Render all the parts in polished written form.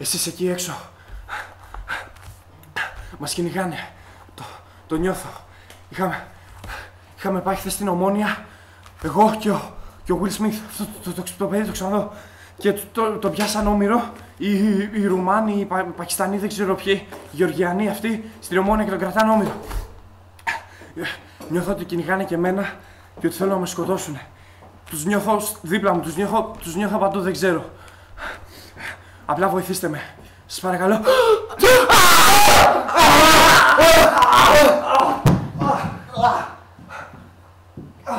Εσείς εκεί έξω. Μας κυνηγάνε. Το νιώθω. Είχαμε πάει χθες στην Ομόνια. Εγώ και ο Will Smith. Αυτό το παιδί το ξαναδώ. Και το πιάσαν όμηρο. Οι Ρουμάνοι, οι Πακιστανοί, δεν ξέρω ποιοι. Οι Γεωργιανοί αυτοί στην Ομόνια και τον κρατάνε όμηρο. Νιώθω ότι κυνηγάνε και εμένα και ότι θέλουν να με σκοτώσουν. Τους νιώθω δίπλα μου, τους νιώθω παντού, δεν ξέρω. Απλά βοηθήστε με. Σας παρακαλώ.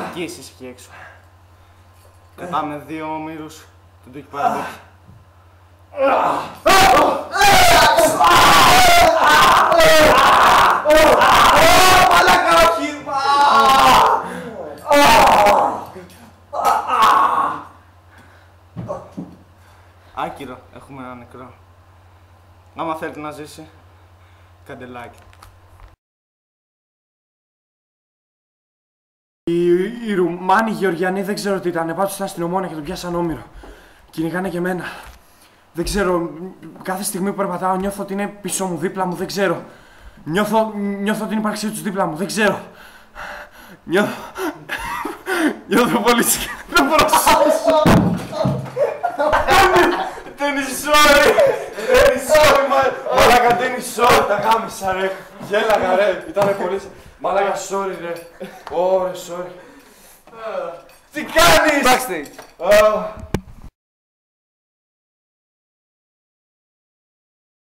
Εκεί εσείς εκεί έξω. Κρατάμε 2 ομήρους του Ντούκι Παραδόκη. Μαλάκα, όχι! Άκυρο, έχουμε ένα νεκρό. Άμα θέλετε να ζήσει, κάντε like. Οι Ρουμάνοι, οι Γεωργιανοί, δεν ξέρω τι ήταν. Πάντως ήταν στην Ομόνια και τον πιάσαν όμηρο. Κυνηγάνε και εμένα. Δεν ξέρω, κάθε στιγμή που περπατάω νιώθω ότι είναι πίσω μου, δίπλα μου, δεν ξέρω. Νιώθω την ύπαρξή τους δίπλα μου, δεν ξέρω. Νιώθω πολύ σκέφτομαι. Δεν μπορώ να σώσω. Τένις sorry. Μαλάκα, τένις sorry, τα γάμισα ρε. Γέλαγα ρε, ήτανε πολύ. Μαλάκα, sorry ρε. Ωραία, sorry. Τι κάνεις! Backstage.